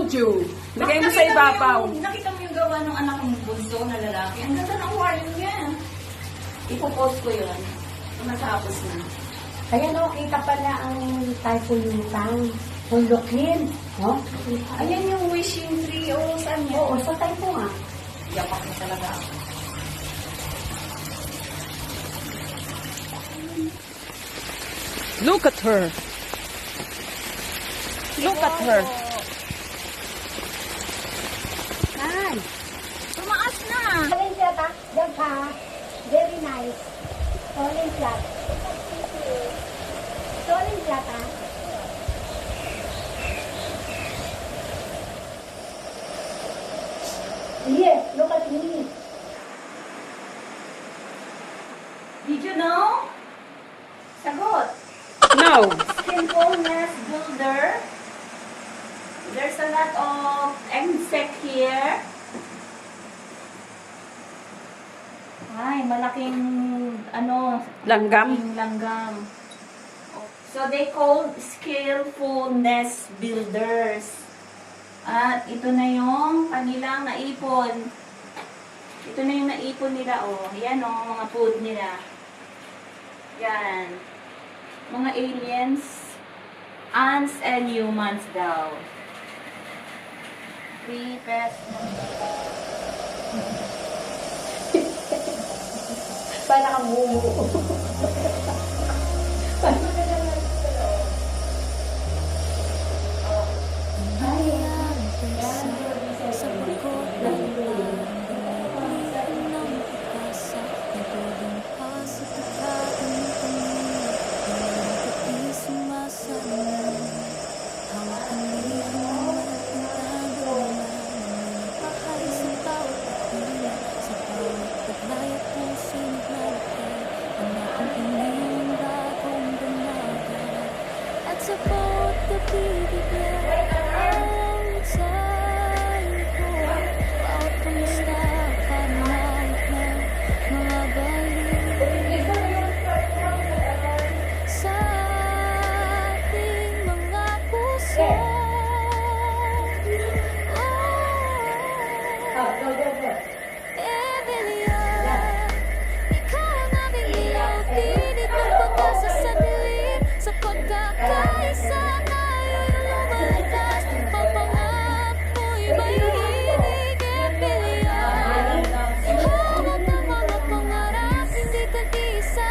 told you. Lagay mo sa ibabaw. Nakita mo yung gawa ng anak ng bunso na lalaki. Ang ganda ng aquarium niya. Ipopost ko yun. Matapos na. Ayan o, kita pala ang taipulutang. Hulukin. No? Ayan yung wishing tree. O, saan niya? Oo, sa taipo nga. Yapak na talaga ako. Look at her. Look at her. Ay! Tumaas na. Falling flat ah. Diyan pa. Very nice. Falling flat. Falling flat ah. Yes, look at me. Did you know? Sagot. No. Skillfulness builder. There's a lot of insect here. Ay, malaking ano, Langgam. malaking langgam. So they call skillful nest builders. At ito na yung kanilang naipon. Ito na yung naipon nila, oh. Yan, oh, mga food nila. Yan. Mga aliens, ants and humans daw. 3 pesos. Para kang bumo. Support the bibigyan ang tayo ko. Bawat kamusta panahit na mga balik sa ating mga puso. Emilia, ikaw ang aming ilaw, tinit ng pag-asa sa dilim, sa pagkakaisa ngayon lumalagkas, papangarap mo'y mahihinig. Emilia, hawak ng mga pangarap, hindi tag-isa,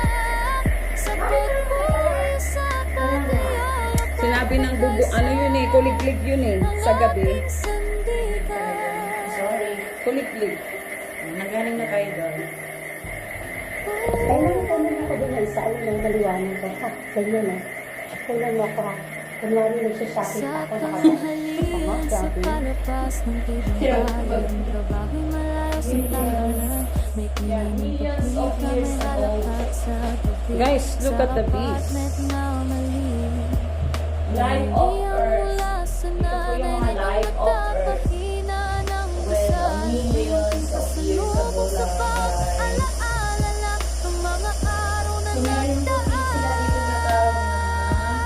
sagot mo'y sa pagkayalap. Sinabi ng bubo, ano yun eh, kuliglig yun eh, sa gabi. Kuliglig. Nagaling na kayo doon. Ay, nangitamin ako din na isa. Ay, nang maliwanag ko. Ha, ganyan eh. Kailan mo ako ha. Kunwari nagsashopping Sa ako. tanghalian, sa palapas ng tibayan, trabaho'y malayo sa tahanan, may kininig pagkita, may halakat sa gabi. Guys, look at the Sa bees. apartment na malilim, Life of iyang Earth. mula sa Ito po yung nanay mga na life of Earth. nagpapahina ng Well, dasal. millions of years ago Pasalubong sa lang, pag-alaala lang ang mga araw na So, meron po sila dito na tawag na,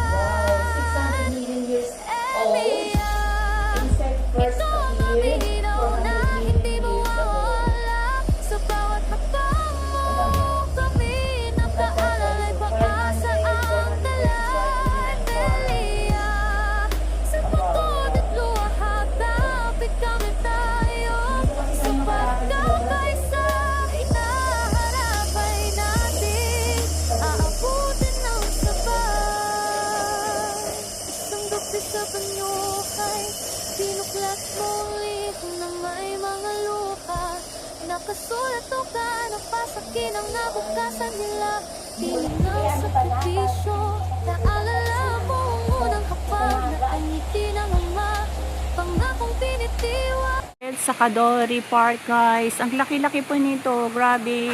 wow, 600 million years old. Insect first Ito ang appeared aminaw na 400 hindi million years ago. mawawala sa bawat hakbang mo. Kami napaalalay pag-asa ang dala. Delia, sa pagod at luha, kapit kami tayo. Sa pagkakaisa, hinaharap ay natin aabutin ng sabay. Isang gabi sa banyuhay, pinuklat mo lihim na may mga luha. Nakasulat o ka, napasakin ang nabukasan nila. Tinignan sa pabisyo, naalala mo ang unang hapag na ang ngiti ng ama. Pangakong pinitiwa. Sa Kadori Park, guys. Ang laki-laki po nito. Grabe.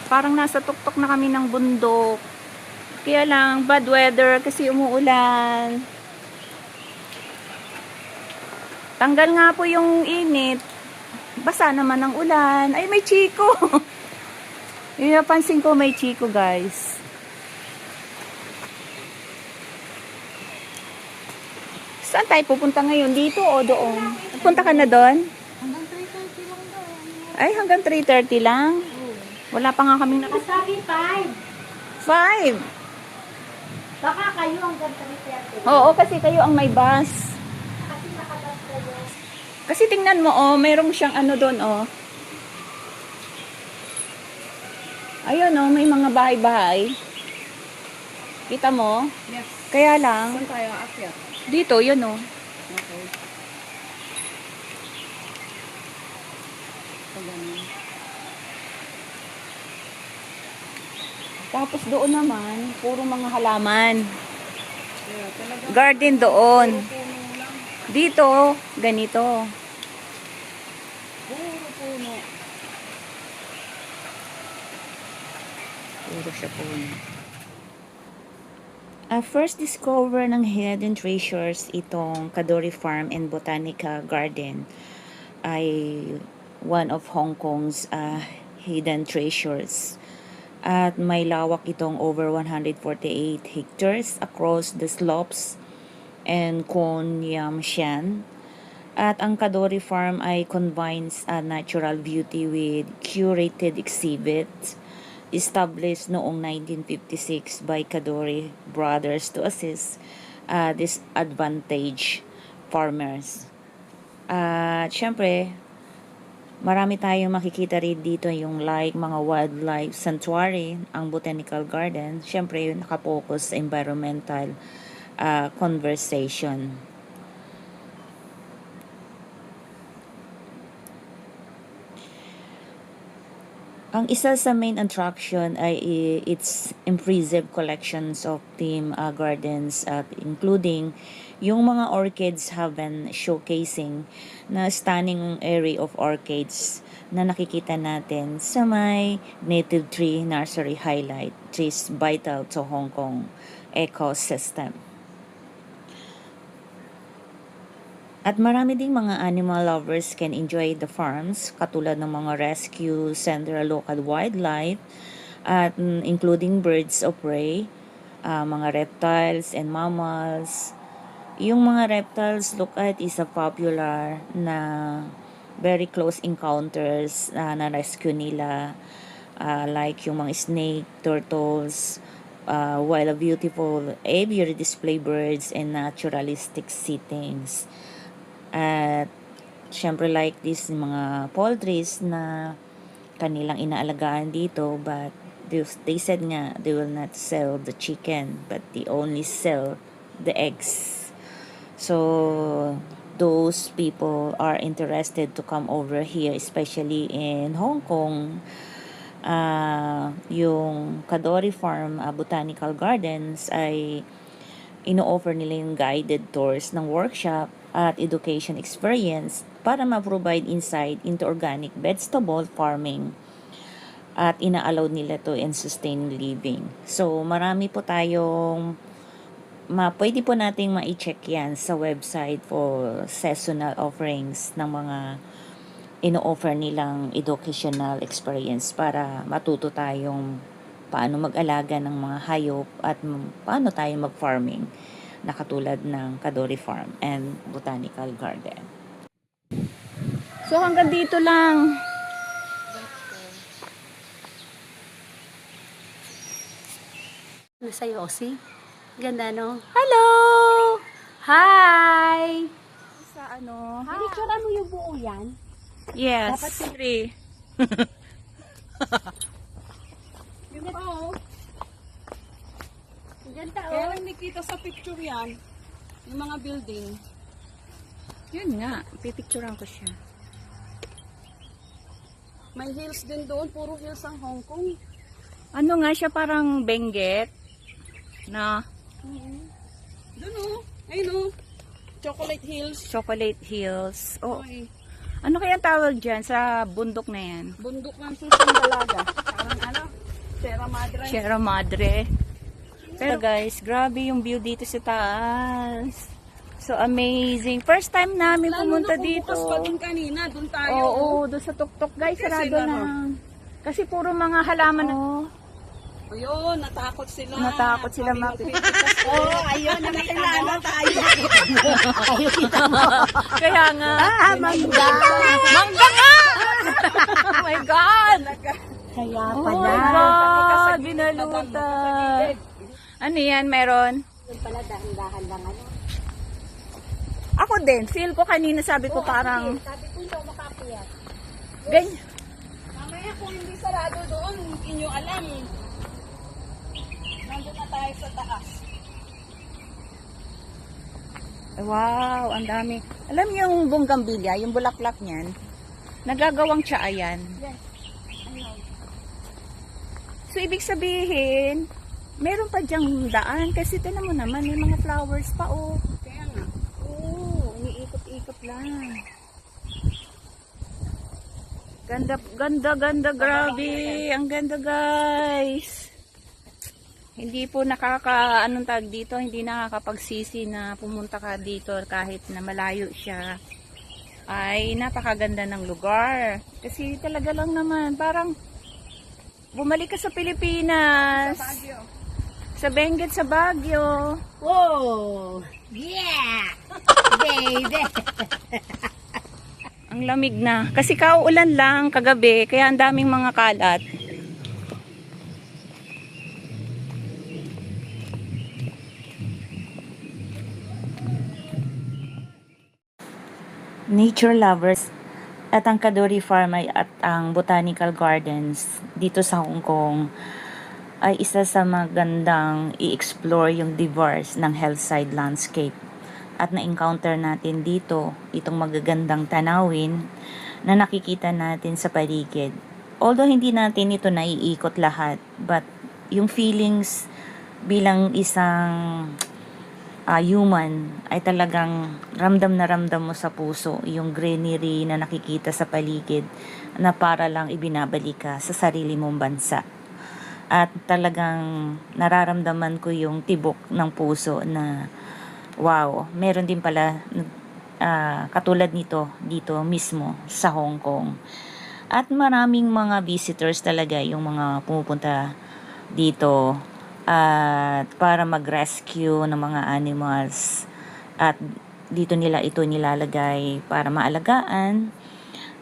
Parang nasa tuktok na kami ng bundok. Kaya lang, bad weather kasi umuulan. Tanggal nga po yung init. Basa naman ang ulan. Ay, may chiko. Yung napansin ko, may chiko, guys. Saan tayo pupunta ngayon? Dito o doon? Punta ka na doon? Hanggang 3:30 lang daw. Ay, hanggang 3:30 lang? Wala pa nga kaming Sabi 5. 5. Baka kayo hanggang 3:30. Oo, kasi kayo ang may bus. Kasi nakatas kayo. Kasi tingnan mo, oh, mayroong siyang ano doon, oh. Ayun, oh, may mga bahay-bahay. Kita mo? Yes. Kaya lang, Saan tayo aakyat? dito, yun, oh. Okay. So, ganun. Tapos doon naman, puro mga halaman. Yeah, talaga. Garden doon. Puno lang. Dito, ganito. Puro puno. Puro siya puno. First discover ng hidden treasures itong Kadori Farm and Botanica Garden ay one of Hong Kong's hidden treasures. At may lawak itong over 148 hectares across the slopes and Kon Yam Shan. At ang Kadori Farm ay combines natural beauty with curated exhibits established noong 1956 by Kadori brothers to assist disadvantaged farmers. At syempre, marami tayong makikita rin dito yung like mga wildlife sanctuary, ang botanical garden. Syempre, yun nakapokus sa environmental conversation. Ang isa sa main attraction ay its impressive collections of theme gardens at including yung mga orchids heaven showcasing na stunning array of orchids na nakikita natin sa may native tree nursery highlight, trees vital to Hong Kong ecosystem. At marami ding mga animal lovers can enjoy the farms, katulad ng mga rescue center local wildlife, at including birds of prey, mga reptiles and mammals. Yung mga reptiles look at is a popular na very close encounters na rescue nila, like yung mga snake, turtles, while a beautiful aviary display birds and naturalistic settings. At syempre like this mga poultries na kanilang inaalagaan dito, but they said nga they will not sell the chicken but they only sell the eggs. So those people are interested to come over here, especially in Hong Kong. Yung Kadori Farm Botanical Gardens ay ino-offer nila yung guided tours ng workshop at education experience para ma-provide insight into organic vegetable farming at ina-allow nila to in sustained living. So marami po tayong pwede po nating ma-check yan sa website for seasonal offerings ng mga ino-offer nilang educational experience para matuto tayong paano mag-alaga ng mga hayop at paano tayo mag-farming na katulad ng Kadori Farm and Botanical Garden. So hanggang dito lang. Nasa Yossi. Ganda, no? Hello! Hi! Sa ano? Pinicturean mo yung buo yan. Yes. Dapat Three. Yun pa, oh. Ang ganda, Kaya oh. lang nakita sa picture yan, yung mga building. Yun nga. Pipicturean ko siya. May hills din doon, puro hills ang Hong Kong. Ano nga siya, parang Benguet na Doon, oh. Ayun, oh. Chocolate Hills. Chocolate Hills. Oh, Okay. ano kaya tawag dyan sa bundok na yan? Bundok ng Susang Dalaga. Parang ano, Sierra Madre. Sierra Madre. Pero guys, grabe yung view dito sa taas. So amazing. First time namin pumunta dito. Bukas pa din kanina, doon tayo. Oo, doon sa tuktok guys, Kasi sarado ano? na. Kasi puro mga halaman na. Ayun, natakot sila. Natakot sila Oo, ayun, nakilala tayo. Kaya nga. Mangga! Mangga nga! Oh my God! Kaya Oh pala. my God! Binalutan. Ano yan, meron? Yung pala, dahan-dahan lang ano. Ako din, feel ko kanina sabi ko parang Sabi ko hindi ako makapiyat. ganyan. Mamaya kung hindi sarado doon, hindi nyo alam. Nandun na tayo sa taas. Wow, ang dami. Alam niyo yung bonggambilya, yung bulaklak niyan, nagagawang tsaa yan. So, ibig sabihin, meron pa dyang daan kasi tinan mo naman, may mga flowers pa, oh. Kaya nga. Oo, iniikot-ikot lang. Ganda, ganda, ganda, grabe. Ang ganda, guys. Hindi po anong tag dito, hindi nakakapagsisi na pumunta ka dito kahit na malayo siya. Ay, napakaganda ng lugar. Kasi talaga lang naman, parang bumalik ka sa Pilipinas. Sa Baguio. Sa Benguet, sa Baguio. Wow! Yeah! Baby! Ang lamig na. Kasi kauulan lang kagabi, kaya ang daming mga kalat. Nature lovers at ang Kaduri Farm at ang Botanical Gardens dito sa Hong Kong ay isa sa magandang i-explore yung diverse ng hillside landscape. At na-encounter natin dito itong magagandang tanawin na nakikita natin sa paligid. Although hindi natin ito naiikot lahat, but yung feelings bilang isang human ay talagang ramdam na ramdam mo sa puso yung greenery na nakikita sa paligid na para lang ibinabalik ka sa sarili mong bansa. At talagang nararamdaman ko yung tibok ng puso na wow, meron din pala katulad nito dito mismo sa Hong Kong. At maraming mga visitors talaga yung mga pumupunta dito at para mag-rescue ng mga animals. At dito nila ito nilalagay para maalagaan.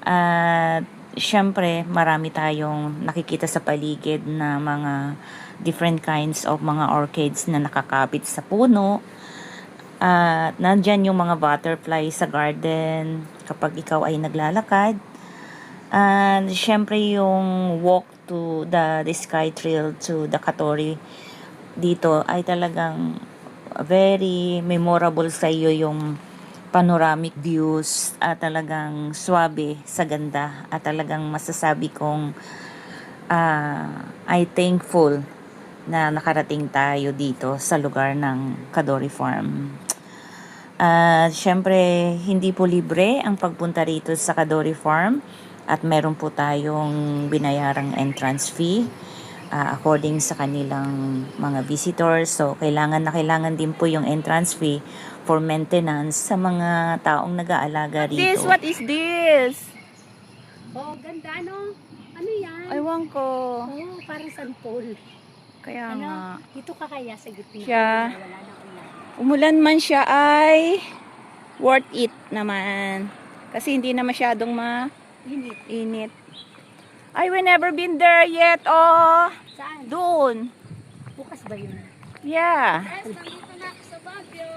At syempre, marami tayong nakikita sa paligid na mga different kinds of mga orchids na nakakapit sa puno. At nandyan yung mga butterfly sa garden kapag ikaw ay naglalakad. And syempre yung walk to the Sky Trail to the Katori dito ay talagang very memorable sa iyo yung panoramic views at talagang swabe sa ganda at talagang masasabi kong I thankful na nakarating tayo dito sa lugar ng Kadori Farm. Syempre hindi po libre ang pagpunta rito sa Kadori Farm at meron po tayong binayarang entrance fee according sa kanilang mga visitors. So, kailangan din po yung entrance fee for maintenance sa mga taong nag-aalaga rito. What is this? Oh, ganda no? Ano yan? Aywan ko. Oh, parang San Paul. Kaya Ano? nga. Dito ka kaya sa gitna. Siya. Wala na ulan. Umulan man siya ay worth it naman. Kasi hindi na masyadong mainit. I will never been there yet. Oh, Saan? doon. Bukas ba yun? Yeah. Yes, nandito na ako sa Baguio.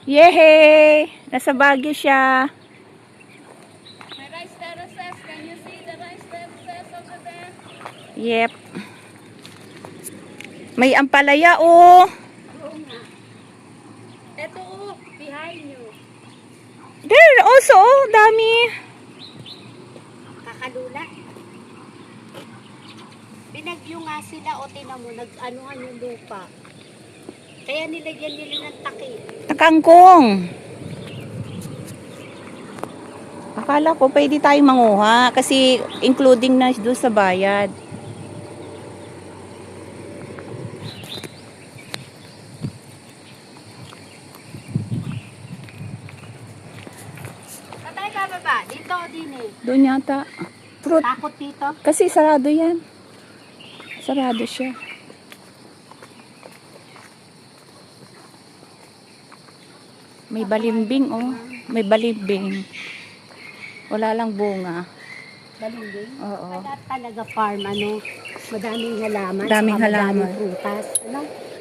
Yehey! Nasa Baguio siya. My rice terraces. Can you see the rice terraces over there? Yep. May ampalaya oh. Oo nga. Ito oh, behind you. There also oh, dami. Kakalula. Binagyo nga sila o tinan mo, nag-anuhan yung lupa. Kaya nilagyan nila ng takip. Takangkong. Akala ko pwede tayong manguha kasi including na doon sa bayad. Patay ka baba? Dito, din eh. Doon yata. Fruit. Takot dito. Kasi sarado yan. Sarado siya. May balimbing, oh. May balimbing. Wala lang bunga. Balimbing. Oo. Talaga farm, madaming halaman. Daming saka halaman. Madaming prutas.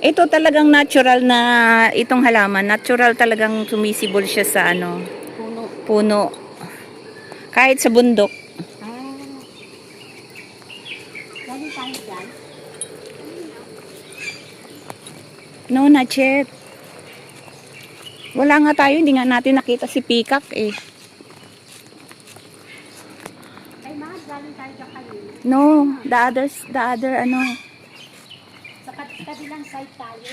Ito talagang natural na itong halaman. Natural talagang sumisibol siya sa Puno. puno. Kahit sa bundok. Galing tayo dyan. No, not yet. Wala nga tayo, hindi nga natin nakita si Peacock eh. Ay, galing tayo dyan kanina. No, the other Sa kabilang side tayo.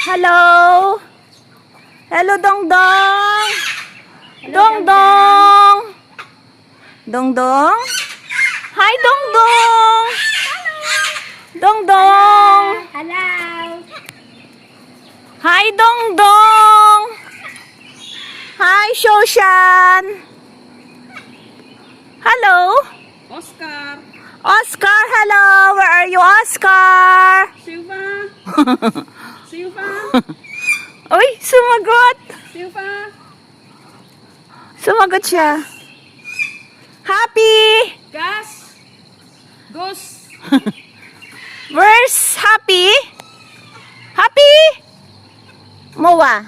Hello! Hello, Dongdong! Dongdong! Dongdong? Hi, Dongdong! Dongdong! Hello! Hi, Dongdong! Hi, Shoshan! Hello? Oscar! Oscar, hello! Where are you, Oscar? Silva! Silva! Uy, sumagot! Silva! Sumagot siya. Happy! Gas! Gus! Where's Happy? Happy? Mowa.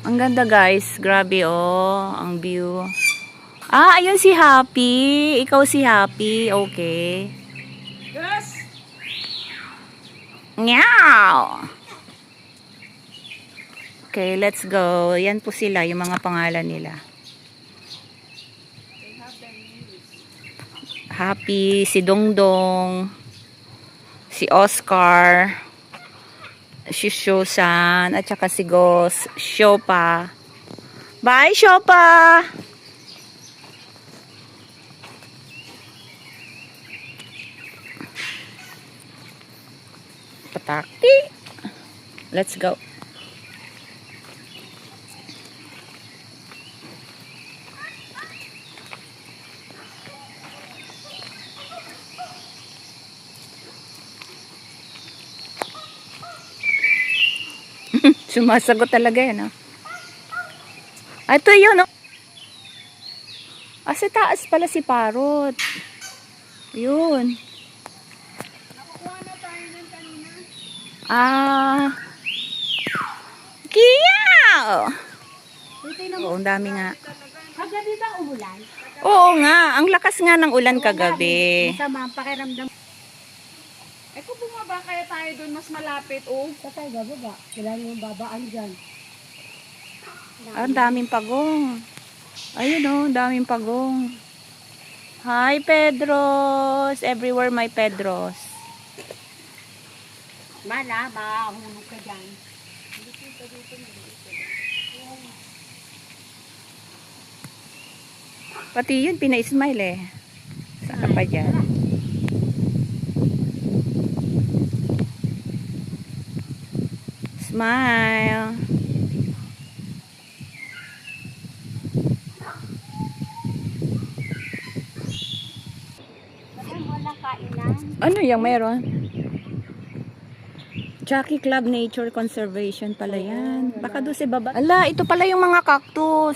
Ang ganda guys. Grabe oh. Ang view. Ah, ayun si Happy. Ikaw si Happy. Okay. Gus! Meow! Okay, let's go. Yan po sila, yung mga pangalan nila. Happy, si Dongdong, si Oscar, si Shosan, at saka si Gos, Shopa. Bye, Shopa! Pataki. Let's go. Sumasagot talaga yan, oh. Ito yun, oh. Ah, sa taas pala si Parot. Yun. Ah. Kiyaw! Oo, ang dami nga. Kagabi ba umulan? Oo nga, ang lakas nga ng ulan kagabi. Masama ang pakiramdam. Eh kung bumaba kaya tayo doon mas malapit, oh. Sa tayo bababa. Kailangan yung babaan dyan. Ah, ang daming pagong. Ayun oh, ang daming pagong. Hi, Pedros. Everywhere my Pedros. Mala, mahulog ka dyan. Pati yun, pina-smile eh. Saan ka pa dyan? Smile. Walang kainan. Ano yung meron? Jackie Club Nature Conservation pala yan. Baka doon sa baba. Ala, ito pala yung mga cactus.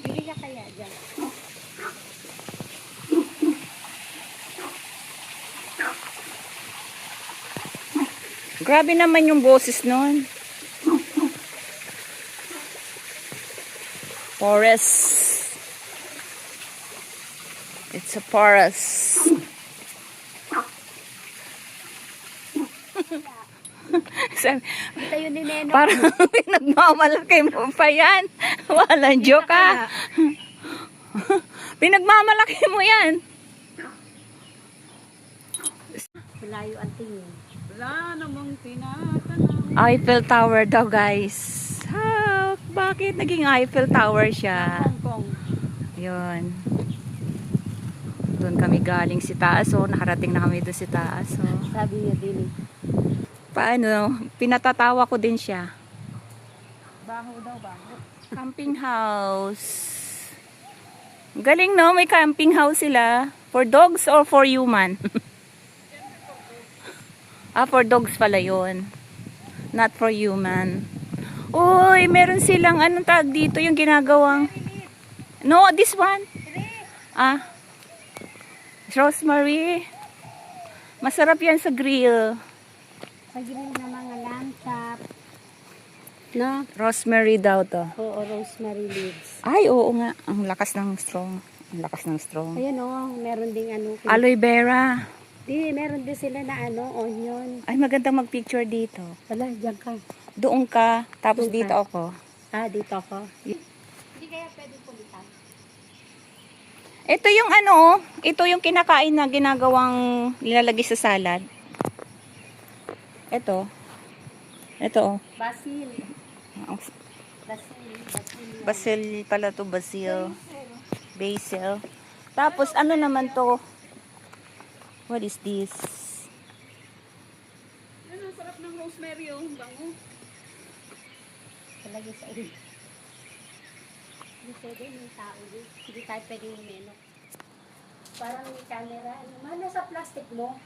Bili ka kaya dyan. Grabe naman yung boses nun. Forest. It's a forest. Sabi, Tayo ni Neno. parang pinagmamalaki mo pa yan. Walang joke ah. Pinagmamalaki mo yan. Malayo ang tingin. Wala namang tinatanong. Eiffel Tower daw guys. Ha, bakit naging Eiffel Tower siya? Hong Kong. Yun. Doon kami galing si taas. So, nakarating na kami doon si taas. So, Sabi niya din eh. paano? Pinatatawa ko din siya. Baho daw, baho. Camping house. Galing no, may camping house sila. For dogs or for human? For dogs pala yun. Not for human. Uy, meron silang anong tag dito yung ginagawang... No, this one. Rosemary. Masarap yan sa grill. Sa grill na mga lamb chop. No? Rosemary daw to. Oo, rosemary leaves. Ay, oo nga. Ang lakas ng strong. Ang lakas ng strong. Ayan o, meron ding ano. Aloe vera. Di, meron din sila na ano, onion. Ay, magandang mag-picture dito. Wala, diyan ka. Doon ka, tapos Doon ka. dito ako. Dito ako. Hindi kaya pwede pulitan. Ito yung ito yung kinakain na ginagawang nilalagay sa salad. Ito. Ito oh. Basil. Basil pala to, basil. Basil. Tapos ano naman to? What is this? Ano, sarap ng rosemary oh. Bango. Talagay sa iyo. Hindi pwede, may tao din. Hindi tayo pwede umeno. Parang may camera. Ano sa plastic mo?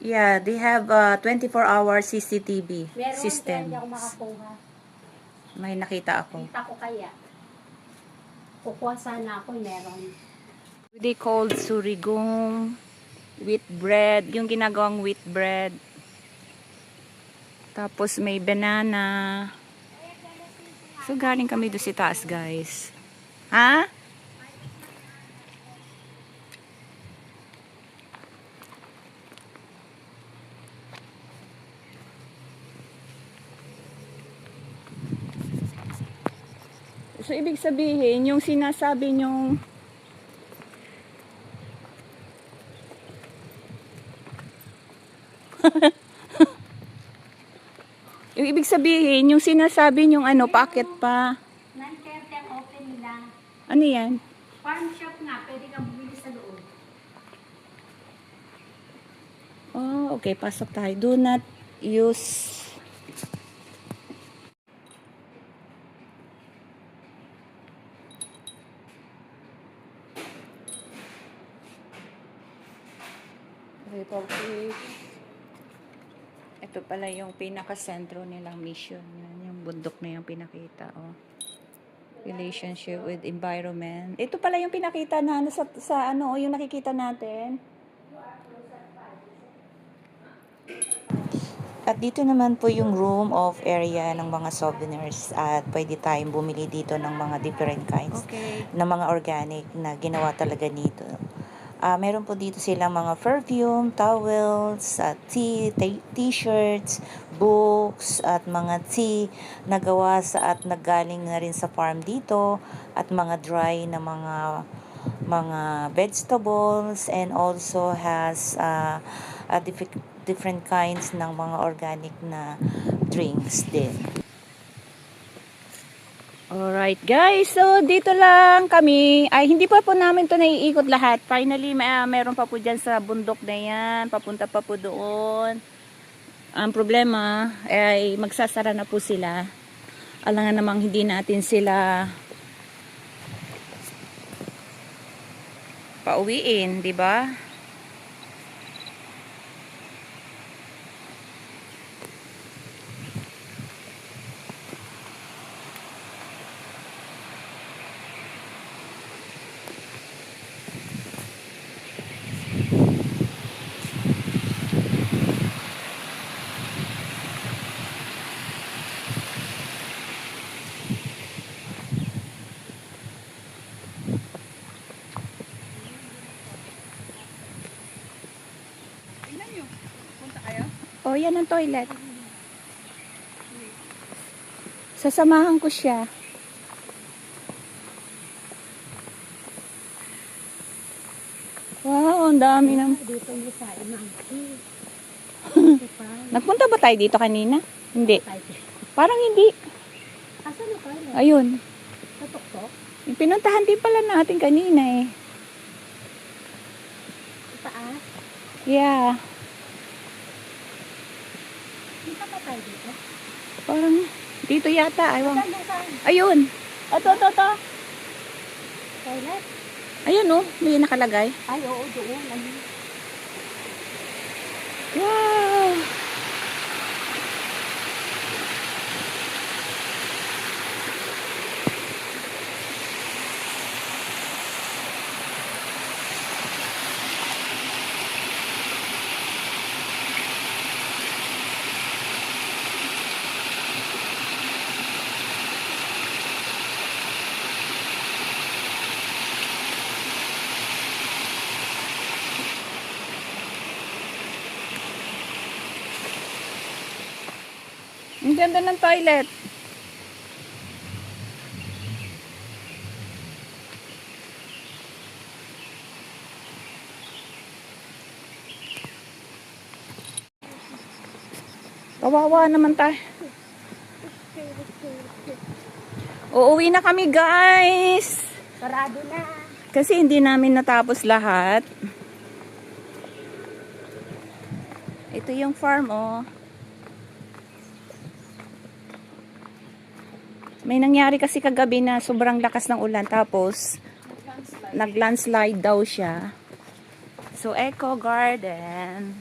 Yeah, they have 24-hour CCTV Meron, system. kaya hindi ako makakuha. May nakita ako. Kita ko kaya. Kukuha sana ako, meron. They called surigong, wheat bread, yung ginagawang wheat bread. Tapos may banana. So galing kami doon si taas, guys. Ha? So, ibig sabihin, yung sinasabi nyong yung ibig sabihin, yung sinasabi nyong paakit pa. 9:30 ang open nila. Ano yan? Farm shop nga, pwede kang bumili sa loob. Oh, okay. Pasok tayo. Do not use... Ito pala yung pinaka-sentro nilang mission. Yan, yung bundok na yung pinakita. Oh. Relationship with environment. Ito pala yung pinakita na sa yung nakikita natin. At dito naman po yung room of area ng mga souvenirs at pwede tayong bumili dito ng mga different kinds ng mga organic na ginawa talaga dito. Meron po dito silang mga perfume, towels, t-shirts, books, at mga tea na gawa at naggaling na rin sa farm dito, at mga dry na mga vegetables, and also has different kinds ng mga organic na drinks din. Alright guys, so dito lang kami. Ay, hindi pa po namin to naiikot lahat. Finally, meron pa po dyan sa bundok na yan. Papunta pa po doon. Ang problema ay magsasara na po sila. Alangan namang hindi natin sila pauwiin, di ba? Oh, yan ang toilet. Sasamahan ko siya. Wow, ang dami ng... Dito mo sa imangki. Nagpunta ba tayo dito kanina? Hindi. Parang hindi. Asan na toilet? Ayun. Sa tuktok? Pinuntahan din pala natin kanina eh. Yeah. Dito pa tayo dito. Parang dito yata. Ayun. Saan yung saan? Ayun. Ito. Toilet? Ayun oh. May nakalagay. Ay, oo, doon. Ayun. Wow. Ang ganda ng toilet. Kawawa naman tayo. Uuwi na kami, guys. Sarado na. Kasi hindi namin natapos lahat. Ito yung farm, oh. May nangyari kasi kagabi na sobrang lakas ng ulan. Tapos, nag-landslide daw siya. So, Eco Garden.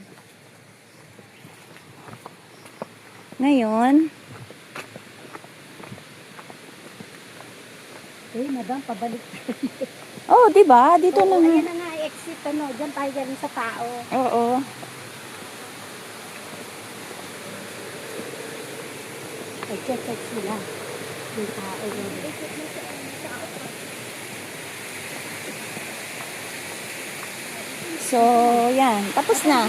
Ngayon, Eh, madam, pabalik. oh, di ba? Dito Oo, na ayan nga. na nga, exit, ano. Diyan tayo galing sa tao. Oo. Check sila. Yung tao yun. So, yan. Tapos na.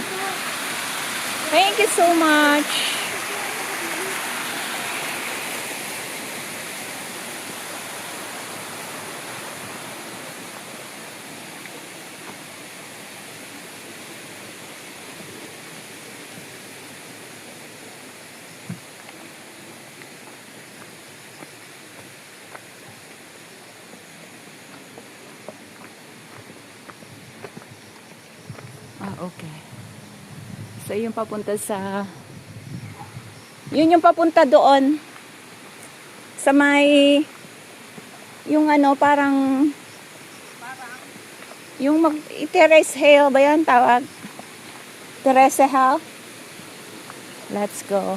Thank you so much. Okay. So, yung papunta sa... Yun yung papunta doon. Sa may... Yung ano, parang... Yung Terrace Hill ba yan tawag? Terrace Hill? Let's go.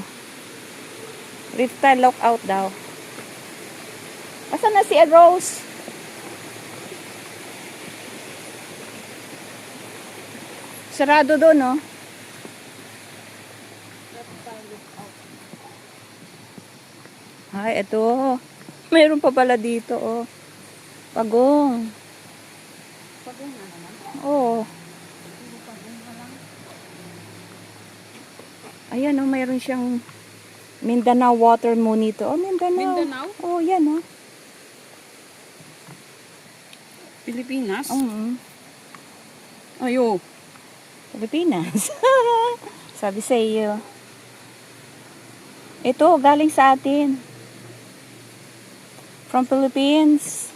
Rifta Lookout daw. Asan na si Rose? Sarado doon, no? Ay, ito. Mayroon pa pala dito, oh. Pagong. Pagong na naman. Oo. Ayan, oh, mayroon siyang Mindanao Water Monitor. Oh, Mindanao. Mindanao? Oh, yan, oh. Pilipinas? Ayo. Pilipinas. Sabi sa iyo. Ito, galing sa atin. From Philippines.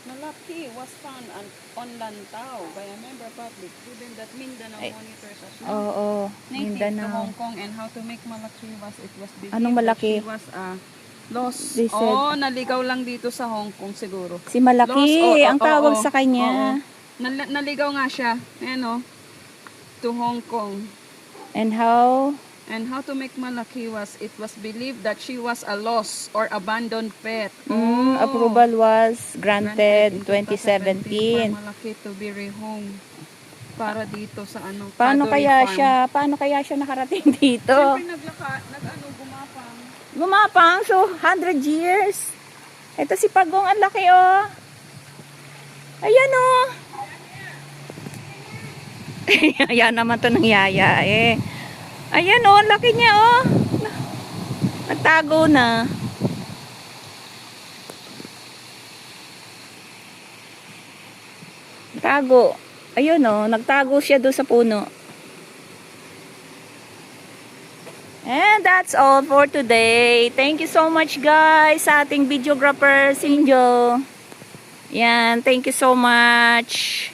Malaki was found on Lantau by a member public given that Mindanao Ay. monitors as Oo, native to Mindanao. Hong Kong and how to make malaki was it was believed Anong malaki? that she was lost. They said- Oh, naligaw lang dito sa Hong Kong siguro. Si Malaki, ang tawag oo. sa kanya. Oo. Naligaw nga siya. Ayan oh. To Hong Kong. And how? And how to make malaki was it was believed that she was a lost or abandoned pet. Approval was granted In 2017 2017. for malaki to be rehomed para dito sa ano. Paano Cadbury kaya Farm. paano kaya siya nakarating dito? Siyempre gumapang. Gumapang, so 100 years. Ito si Pagong, ang laki, oh. Ayan, oh. Ayan naman to ng yaya, eh. Ayan, oh, ang laki niya, oh. Nagtago na. Tago. Ayun, oh, nagtago siya doon sa puno. And that's all for today. Thank you so much, guys, sa ating videographer, Sinjo. Yan, thank you so much.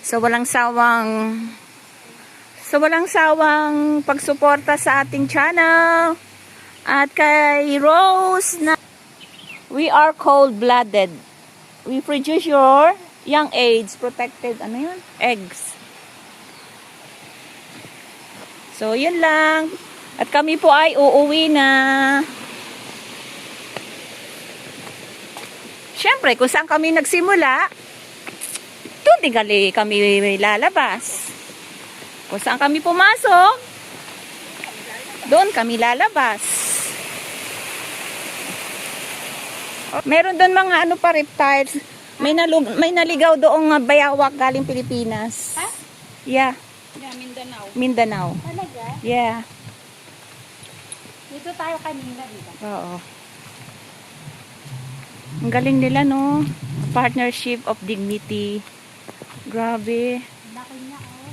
sa walang sawang pagsuporta sa ating channel at kay Rose na we are cold-blooded. We produce your young age protected eggs. So yun lang. At kami po ay uuwi na. Siyempre, kung saan kami nagsimula, doon din kami lalabas. Kung saan kami pumasok, doon kami lalabas. Meron doon mga reptiles. May naligaw doong bayawak galing Pilipinas. Ha? Yeah, Yeah, Mindanao. Mindanao. Talaga? Yeah. Dito tayo kanina, di ba? Oo. Ang galing nila, no? Partnership of Dignity. Grabe. Laki niya, oh.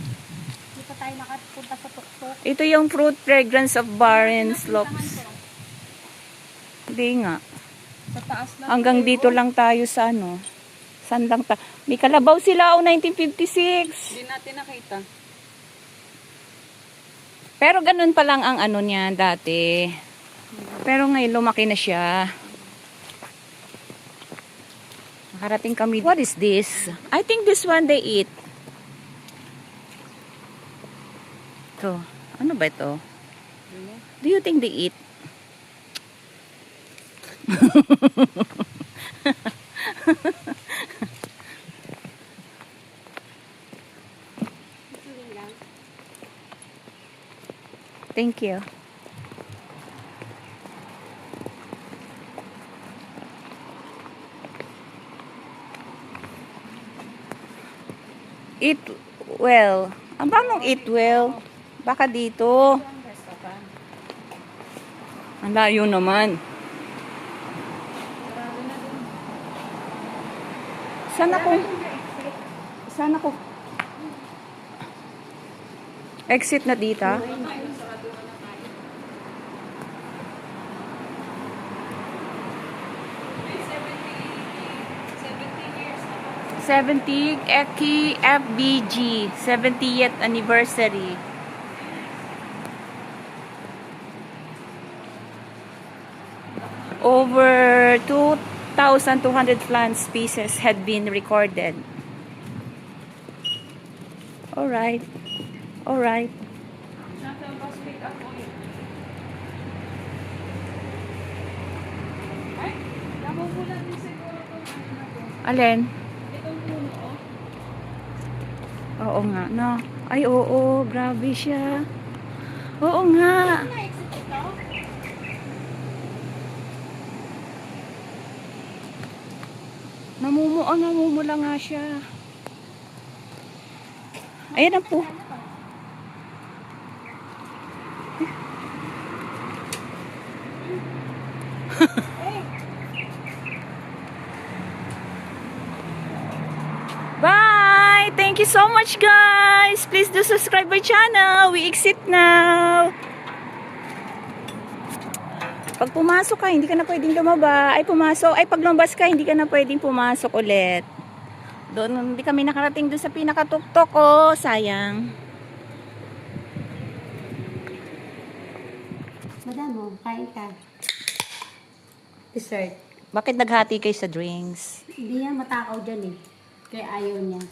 Dito tayo nakapunta sa tuktok. Ito yung fruit fragrance of barren slopes. Hindi nga. Sa taas lang. Hanggang dito lang tayo sa Saan lang ta? May kalabaw sila 1956. Hindi natin nakita. Pero ganun pa lang ang niya dati. Pero ngayon lumaki na siya. Nakarating kami. What is this? I think this one they eat. Ito. Ano ba ito? Do you think they eat? Thank you. Eat well. Ang paano eat well? Baka dito. Ang layo naman. Saan ako? Exit na dito? #70 Eki FBG 70th anniversary. Over 2,200 plant species had been recorded. Alright. Alright. Alin? Oo nga, no? Ay, oo. Grabe siya. Oo nga. Namumula nga siya. Ayan na po. Bye! Thank you so much, guys! Please do subscribe my channel. We exit now. Pag pumasok ka, hindi ka na pwedeng lumaba. Pag lumabas ka, hindi ka na pwedeng pumasok ulit. Doon, hindi kami nakarating doon sa pinakatuktok. Oh, sayang. Madam, kain ka. Dessert. Bakit naghati kayo sa drinks? Hindi niya matakaw dyan eh. Kaya ayaw niya.